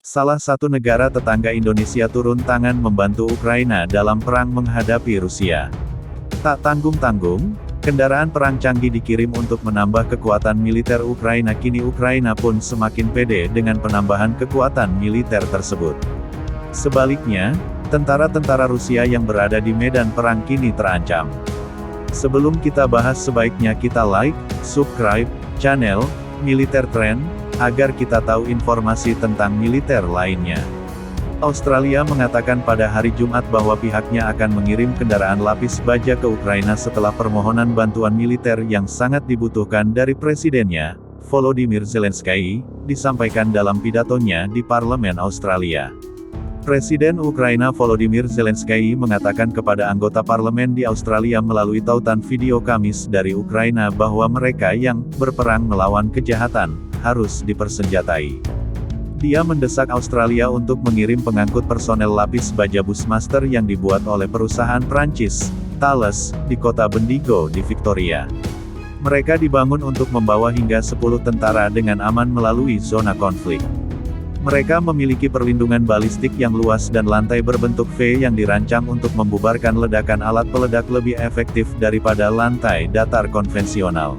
Salah satu negara tetangga Indonesia turun tangan membantu Ukraina dalam perang menghadapi Rusia. Tak tanggung-tanggung, kendaraan perang canggih dikirim untuk menambah kekuatan militer Ukraina. Kini Ukraina pun semakin pede dengan penambahan kekuatan militer tersebut. Sebaliknya, tentara-tentara Rusia yang berada di medan perang kini terancam. Sebelum kita bahas, sebaiknya kita like, subscribe, channel Militer Trend, agar kita tahu informasi tentang militer lainnya. Australia mengatakan pada hari Jumat bahwa pihaknya akan mengirim kendaraan lapis baja ke Ukraina setelah permohonan bantuan militer yang sangat dibutuhkan dari presidennya, Volodymyr Zelensky, disampaikan dalam pidatonya di Parlemen Australia. Presiden Ukraina Volodymyr Zelensky mengatakan kepada anggota parlemen di Australia melalui tautan video Kamis dari Ukraina bahwa mereka yang berperang melawan kejahatan harus dipersenjatai. Dia mendesak Australia untuk mengirim pengangkut personel lapis baja Bushmaster yang dibuat oleh perusahaan Prancis, Thales, di kota Bendigo di Victoria. Mereka dibangun untuk membawa hingga 10 tentara dengan aman melalui zona konflik. Mereka memiliki perlindungan balistik yang luas dan lantai berbentuk V yang dirancang untuk membubarkan ledakan alat peledak lebih efektif daripada lantai datar konvensional.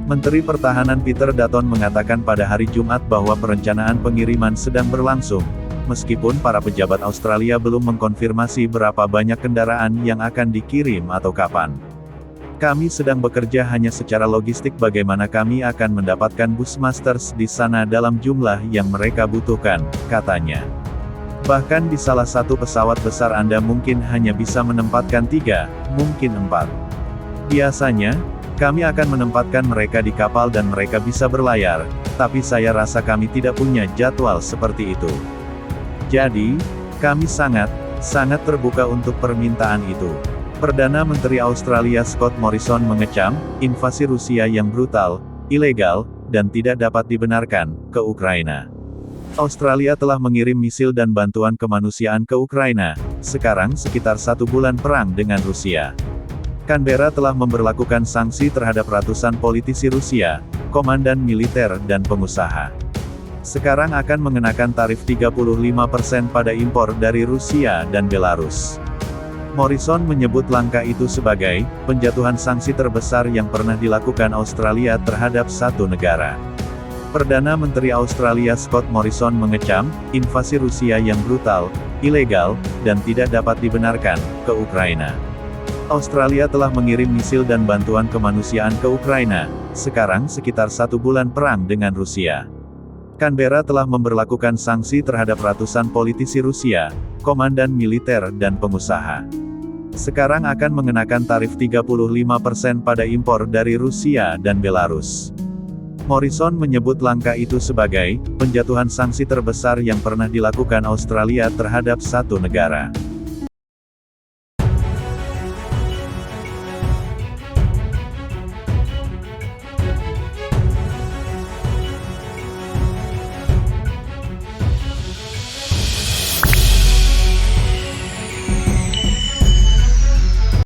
Menteri Pertahanan Peter Dutton mengatakan pada hari Jumat bahwa perencanaan pengiriman sedang berlangsung, meskipun para pejabat Australia belum mengkonfirmasi berapa banyak kendaraan yang akan dikirim atau kapan. Kami sedang bekerja hanya secara logistik bagaimana kami akan mendapatkan Bushmasters di sana dalam jumlah yang mereka butuhkan, katanya. Bahkan di salah satu pesawat besar Anda mungkin hanya bisa menempatkan 3, mungkin 4. Biasanya, kami akan menempatkan mereka di kapal dan mereka bisa berlayar, tapi saya rasa kami tidak punya jadwal seperti itu. Jadi, kami sangat terbuka untuk permintaan itu. Perdana Menteri Australia Scott Morrison mengecam invasi Rusia yang brutal, ilegal, dan tidak dapat dibenarkan ke Ukraina. Australia telah mengirim misil dan bantuan kemanusiaan ke Ukraina, sekarang sekitar 1 bulan perang dengan Rusia. Canberra telah memberlakukan sanksi terhadap ratusan politisi Rusia, komandan militer dan pengusaha. Sekarang akan mengenakan tarif 35% pada impor dari Rusia dan Belarus. Morrison menyebut langkah itu sebagai penjatuhan sanksi terbesar yang pernah dilakukan Australia terhadap satu negara. Perdana Menteri Australia Scott Morrison mengecam invasi Rusia yang brutal, ilegal, dan tidak dapat dibenarkan ke Ukraina. Australia telah mengirim misil dan bantuan kemanusiaan ke Ukraina, sekarang sekitar 1 bulan perang dengan Rusia. Canberra telah memberlakukan sanksi terhadap ratusan politisi Rusia, komandan militer dan pengusaha. Sekarang akan mengenakan tarif 35% pada impor dari Rusia dan Belarus. Morrison menyebut langkah itu sebagai penjatuhan sanksi terbesar yang pernah dilakukan Australia terhadap satu negara.